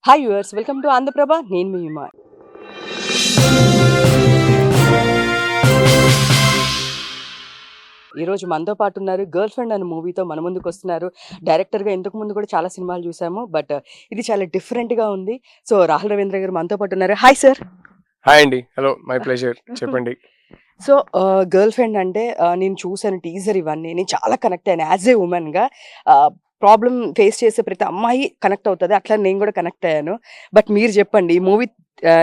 Hi viewers, welcome to Andhraprabha. నేను మీ ఉమా. ఈరోజు మనతో పాటు ఉన్నారు. గర్ల్ ఫ్రెండ్ అనే మూవీతో మన ముందుకు వస్తున్నారు. డైరెక్టర్గా ఇంతకు ముందు కూడా చాలా సినిమాలు చూసాము, బట్ ఇది చాలా డిఫరెంట్గా ఉంది. సో రాహుల్ రవీంద్ర గారు మనతో పాటు ఉన్నారు. Hi sir. హాయ్ అండి. Hello, my pleasure. చెప్పండి. సో గర్ల్ ఫ్రెండ్ అంటే నేను చూసాను టీజర్, ఇవన్నీ నేను చాలా కనెక్ట్ అయ్యాను. యాజ్ ఏ ఉమెన్గా ప్రాబ్లం ఫేస్ చేసే ప్రతి అమ్మాయి కనెక్ట్ అవుతుంది, అట్లా నేను కూడా కనెక్ట్ అయ్యాను. బట్ మీరు చెప్పండి, ఈ మూవీ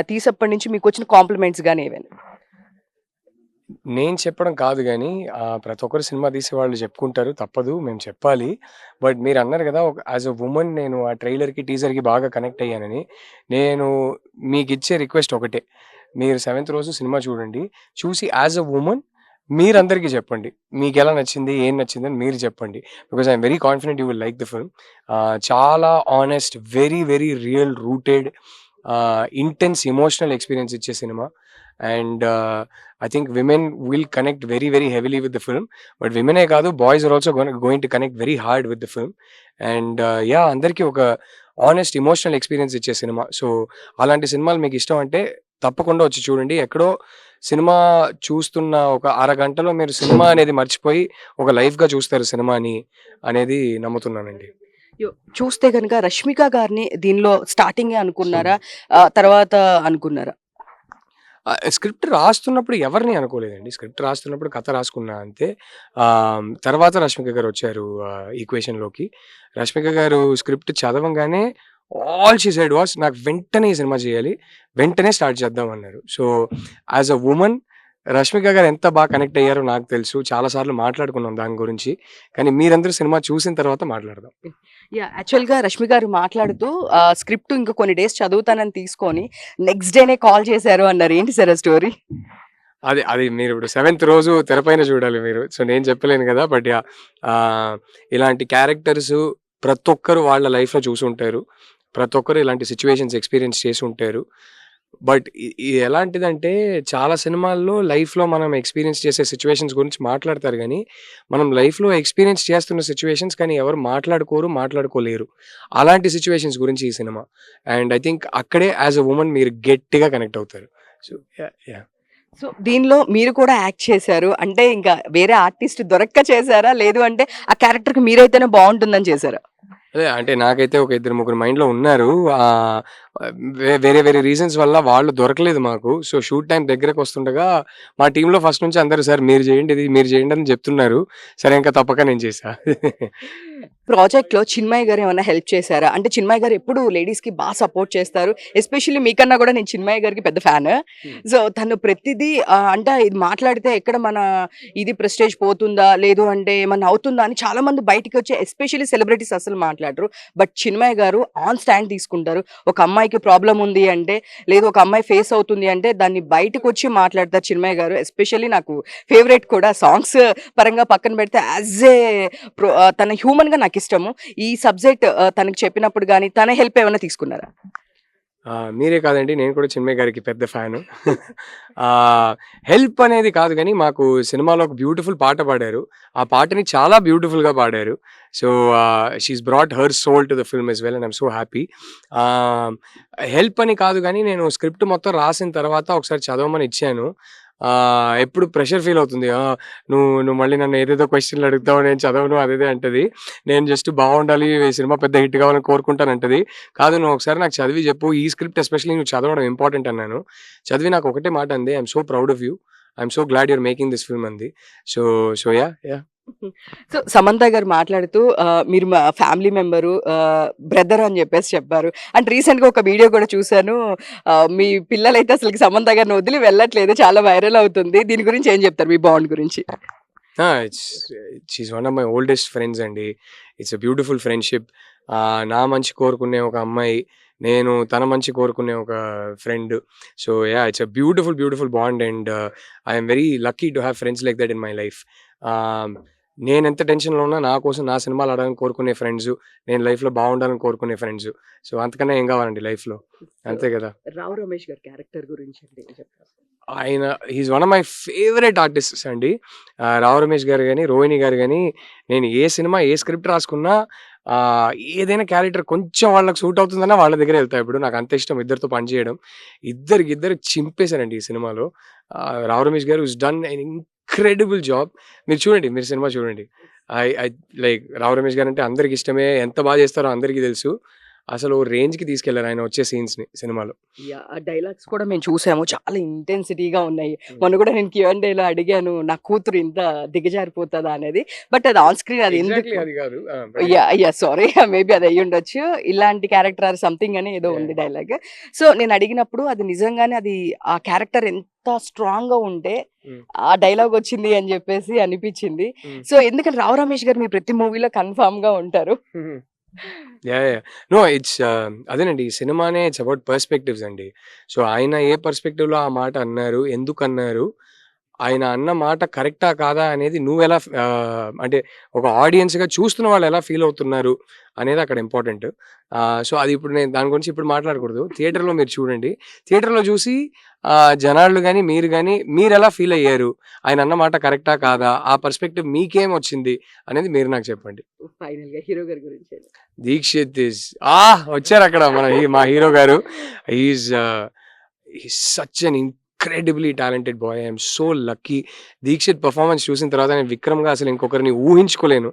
తీసప్పటి నుంచి మీకు వచ్చిన కాంప్లిమెంట్స్ కానీ ఏమైనా? నేను చెప్పడం కాదు గానీ, ప్రతి ఒక్కరు సినిమా తీసేవాళ్ళు చెప్పుకుంటారు. తప్పదు, మేము చెప్పాలి. బట్ మీరన్నారు గదా! యాజ్ ఎ వుమన్ నేను ఆ ట్రైలర్‌కి, టీజర్‌కి బాగా కనెక్ట్ అయ్యానని. నేను మీకిచ్చే రిక్వెస్ట్ ఒకటే. మీరు సెవెంత్ రోజు సినిమా చూడండి. చూసి యాజ్ ఎ వుమన్ మీరందరికీ చెప్పండి. మీకెలా నచ్చింది? ఏం నచ్చిందని మీరు చెప్పండి. Because I'm very confident you will like the film. చాలా honest, very, very real rooted, intense emotional experience ఇచ్చే సినిమా. And I think women will connect very, very heavily with the film. But women ఏ కాదు, boys are also going to connect very hard with the film. And అందరికీ ఒక honest emotional experience ఇచ్చే సినిమా. So అలాంటి సినిమాలు మీకు ఇష్టం అంటే తప్పకుండా వచ్చి చూడండి. ఎక్కడో సినిమా చూస్తున్న ఒక అరగంటలో మీరు సినిమా అనేది మర్చిపోయి ఒక లైఫ్‌గా చూస్తారు సినిమాని అనేది నమ్ముతున్నానండి. చూస్తే కనుక రష్మిక గారిని దీనిలో స్టార్టింగే అనుకున్నారా, తర్వాత అనుకున్నారా? స్క్రిప్ట్ రాస్తున్నప్పుడు ఎవరిని అనుకోలేదండి. స్క్రిప్ట్ రాస్తున్నప్పుడు కథ రాసుకున్నా అంతే. తర్వాత రష్మిక గారు వచ్చారు ఈక్వేషన్‌లోకి. రష్మిక గారు స్క్రిప్ట్ చదవంగానే ఆల్ షీ సెడ్ వాస్, నాకు వెంటనే ఈ సినిమా చేయాలి, వెంటనే స్టార్ట్ చేద్దాం అన్నారు. So as a woman Rashmika garu ఎంత బాగా కనెక్ట్ అయ్యారో నాకు తెలుసు. చాలా సార్లు మాట్లాడుకున్నాం దాని గురించి. కానీ మీరందరూ సినిమా చూసిన తర్వాత మాట్లాడదాం. యాక్చువల్‌గా రష్మి గారు మాట్లాడుతూ స్క్రిప్ట్ ఇంకా కొన్ని డేస్ చదువుతానని తీసుకొని నెక్స్ట్ డేనే కాల్ చేశారు అన్నారు. ఏంటి సార్ ఆ స్టోరీ? అది మీరు ఇప్పుడు సెవెంత్ రోజు తెరపైన చూడాలి మీరు. సో నేను చెప్పలేను కదా! బట్ ఇలాంటి క్యారెక్టర్స్ ప్రతి ఒక్కరు వాళ్ళ లైఫ్‌లో చూసుంటారు. ప్రతి ఒక్కరు ఇలాంటి సిట్యుయేషన్స్ ఎక్స్‌పీరియన్స్ చేసుంటారు. బట్ ఇది ఎలాంటిదంటే, చాలా సినిమాల్లో లైఫ్‌లో మనం ఎక్స్‌పీరియన్స్ చేసే సిట్యుయేషన్స్ గురించి మాట్లాడతారు గానీ, మనం లైఫ్‌లో ఎక్స్‌పీరియన్స్ చేస్తున్న సిట్యుయేషన్స్ కానీ ఎవరు మాట్లాడుకోరు, మాట్లాడుకోలేరు. అలాంటి సిట్యుయేషన్స్ గురించి ఈ సినిమా. అండ్ ఐ థింక్ అక్కడే యాస్ ఎ వుమన్ మీరు గట్టిగా కనెక్ట్ అవుతారు. So yeah! సో దీనిలో మీరు కూడా యాక్ట్ చేశారు. అంటే ఇంకా వేరే ఆర్టిస్ట్ దొరక్క చేశారా? లేదు అంటే ఆ క్యారెక్టర్‌కి మీరైతేనే బావుంటుందని చేశారా? అదే అంటే నాకైతే ఒక ఇద్దరు ముగ్గురు మైండ్‌లో ఉన్నారు. వేరే వేరే రీజన్స్ వల్ల వాళ్ళు దొరకలేదు మాకు. సో షూట్ టైమ్ దగ్గరకొస్తుండగా మా టీమ్‌లో ఫస్ట్ నుంచి అందరూ సార్ మీరు చేయండి ఇది, మీరు చేయండి అని చెప్తున్నారు. సరే ఇంక తప్పక నేను చేశా. ప్రాజెక్ట్‌లో చిన్మయి గారు ఏమన్నా హెల్ప్ చేశారా? అంటే చిన్మయి గారు ఎప్పుడు లేడీస్‌కి సపోర్ట్ చేస్తారు. ఎస్పెషల్లీ మీకన్నా కూడా నేను చిన్మయి గారికి పెద్ద ఫ్యాన్. సో తను ప్రతిదీ అంటే ఇది మాట్లాడితే ఎక్కడ మన ఇది ప్రెస్టేజ్ పోతుందా? లేదు అంటే ఏమన్నా అవుతుందా? అని చాలా మంది బయటికి వచ్చి ఎస్పెషల్లీ సెలబ్రిటీస్ అసలు మాట్లాడరు. బట్ చిన్మయి గారు ఆన్ స్టాండ్ తీసుకుంటారు. ఒక అమ్మాయికి ప్రాబ్లమ్ ఉంది అంటే, లేదు ఒక అమ్మాయి ఫేస్ అవుతుంది అంటే దాన్ని బయటకొచ్చి మాట్లాడతారు చిన్మయి గారు. ఎస్పెషల్లీ నాకు ఫేవరెట్ కూడా సాంగ్స్ పరంగా పక్కన పెడితే యాజ్ ఏ తన హ్యూమన్‌గా నాకిష్టము. ఈ సబ్జెక్ట్ తనకి చెప్పినప్పుడు గాని, తన హెల్ప్ ఏమన్నా తీసుకున్నారా? మీరే కాదండి, నేను కూడా చిన్మయి గారికి పెద్ద ఫ్యాను. హెల్ప్ అనేది కాదు గానీ, మాకు సినిమాలో ఒక బ్యూటిఫుల్ పాట పాడారు. ఆ పాటని చాలా బ్యూటిఫుల్‌గా పాడారు. So, she's brought her soul to the film as well and I'm so happy. Help అని కాదు గానీ, నేను స్క్రిప్ట్ మొత్తం రాసిన తర్వాత ఒకసారి చదవమని ఇచ్చాను. ఎప్పుడు ప్రెషర్ ఫీల్ అవుతుంది. నువ్వు నువ్వు మళ్ళీ నన్ను ఏదేదో క్వెషన్‌లు అడుగుతావు, నేను చదవను అది ఇది అంటది. నేను జస్ట్ బావుండాలి, ఈ సినిమా పెద్ద హిట్ కావాలని కోరుకుంటానంటది. కాదు, నువ్వు ఒకసారి నాకు చదివి చెప్పు. ఈ స్క్రిప్ట్ ఎస్పెషల్లీ నువ్వు చదవడం ఇంపార్టెంట్ అన్నాను. చదివి నాకు ఒకటే మాట అంది. I'm so proud of you. I'm so glad you are making this film అంది. So so yeah! So Samantha garu మాట్లాడుతూ మీరు మా ఫ్యామిలీ మెంబరు, బ్రదర్ అని చెప్పేసి చెప్పారు. అండ్ రీసెంట్‌గా ఒక వీడియో కూడా చూసాను. మీ పిల్లలైతే అసలకి సమంత గారిని వదిలి వెళ్ళట్లేదు. చాలా వైరల్ అవుతుంది. దీని గురించి ఏం చెప్తారు మీ బాండ్ గురించి? It's she's one of my oldest friends అండి. It's a beautiful friendship. నా మంచి కోరుకునే ఒక అమ్మాయి, నేను తన మంచి కోరుకునే ఒక friend. So it's a beautiful, beautiful bond and I am very lucky to have friends like that in my life. నేనెంత టెన్షన్‌లో ఉన్నా నా కోసం నా సినిమాలు ఆడాలని కోరుకునే ఫ్రెండ్సు, నేను లైఫ్‌లో బావుండాలని కోరుకునే ఫ్రెండ్సు. సో అంతకన్నా ఏం కావాలండి లైఫ్‌లో. అంతే కదా! రావు రమేష్ గారి క్యారెక్టర్ గురించి అంటే ఏం చెప్తారు? He's one of my favourite artists అండి. రావు రమేష్ గారు గాని, రోహిణి గారు గాని, నేను ఏ సినిమా, ఏ స్క్రిప్ట్ రాసుకున్నా ఏదైనా క్యారెక్టర్ కొంచెం వాళ్ళకి సూట్ అవుతుందన్నా వాళ్ళ దగ్గర వెళ్తా. ఇప్పుడు నాకు అంత ఇష్టం ఇద్దరితో పని చేయడం. ఇద్దరు చింపేశారండి ఈ సినిమాలో. Rao Ramesh garu is done an incredible job. మీరు చూడండి, మీరు సినిమా చూడండి. I I like Rao Ramesh garu అంటే అందరికి ఇష్టమే. ఎంత బాగా చేస్తారో అందరికీ తెలుసు. అసలు రేంజ్‌కి తీసుకెళ్లారు ఆయన వచ్చే సీన్స్‌ని సినిమాలో. యాహ్! ఆ డైలాగ్స్ కూడా మేము చూసాము. చాలా ఇంటెన్సిటీగా ఉన్నాయి. మొన్న కూడా నేను క్యూఎండ్ఏలో అడిగాను, నా కూతురు ఇంత దిగజారిపోతదా అనేది. బట్ అది ఆన్ స్క్రీన్ అది ఎందుకు ఎగ్జాక్ట్‌లీ అది కాదు. సారీ మేబీ అది అయ్యుండొచ్చు. ఇలాంటి క్యారెక్టర్ ఆర్ సంథింగ్ అని ఏదో ఉంది యాహ్! డైలాగ్. సో నేను అడిగినప్పుడు అది నిజంగానే అది ఆ క్యారెక్టర్ ఎంత స్ట్రాంగ్‌గా ఉంటే హ్మ్. ఆ డైలాగ్ వచ్చింది అని చెప్పేసి అనిపించింది. హ్మ్. సో ఎందుకంటే రావు రమేష్ గారు మీ ప్రతి మూవీలో కన్ఫర్మ్‌గా ఉంటారు. యాహ్! నో ఇట్స్ అదేనండి. ఈ సినిమానే ఇట్స్ అబౌట్ పర్స్పెక్టివ్స్ అండి. సో, ఆయన ఏ పర్స్పెక్టివ్‌లో ఆ మాట అన్నారు? ఎందుకన్నారు? ఆయన అన్న మాట కరెక్టా? కాదా? అనేది నువ్వెలా అంటే ఒక ఆడియన్స్‌గా చూస్తున్న వాళ్ళు ఎలా ఫీల్ అవుతున్నారు? అనేది అక్కడ ఇంపార్టెంట్. సో, అది ఇప్పుడు నేను దాని గురించి ఇప్పుడు మాట్లాడకూడదు. థియేటర్‌లో మీరు చూడండి. థియేటర్‌లో చూసి జనాలు గాని, మీరు గాని మీరెలా ఫీల్ అయ్యారు? ఆయన అన్న మాట కరెక్టా? కాదా? ఆ పర్స్పెక్టివ్ మీకేమొచ్చింది? అనేది మీరు నాకు చెప్పండి. ఫైనల్‌గా హీరో గారి గురించి. 'దీక్షిత్' ఈస్ వచ్చారక్కడ మా హీరో గారు. Is is such an incredibly talented boy. I'm so lucky. 'Deekshith' performance చూసిన తర్వాత నేను 'విక్రమ్‌గా' అసలు ఇంకొకరిని ఊహించుకోలేను.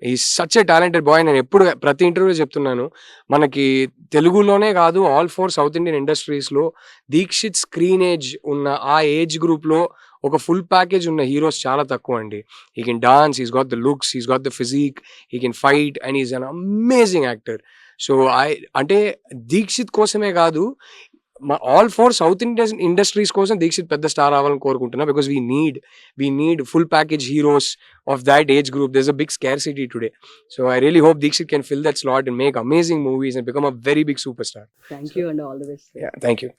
Is such a talented boy. నేను ఎప్పుడు ప్రతి ఇంటర్వ్యూలో చెప్తున్నాను. మనకి తెలుగులోనే కాదు ఆల్ 4 సౌత్ ఇండియన్ ఇండస్ట్రీస్‌లో 'దీక్షిత్' స్క్రీన్ ఏజ్ ఉన్న ఆ ఏజ్ గ్రూప్‌లో ఒక ఫుల్ ప్యాకేజ్ ఉన్న హీరోస్ చాలా తక్కువండి. He can dance, he's got the looks, he's got the physique, he can fight and he's an amazing actor. So, అంటే 'దీక్షిత్' కోసమే కాదు, ఆల్ 4 సౌత్ ఇండియన్ ఇండస్ట్రీస్ కోసం 'దీక్షిత్' పెద్ద స్టార్ అవ్వాలని కోరుకుంటున్నా. Because we need full package heroes of that age group. There's a big scarcity today. So, I really hope 'Dheekshith' can fill that slot and make amazing movies and become a very big super star. Thank you and all the best. Thank you.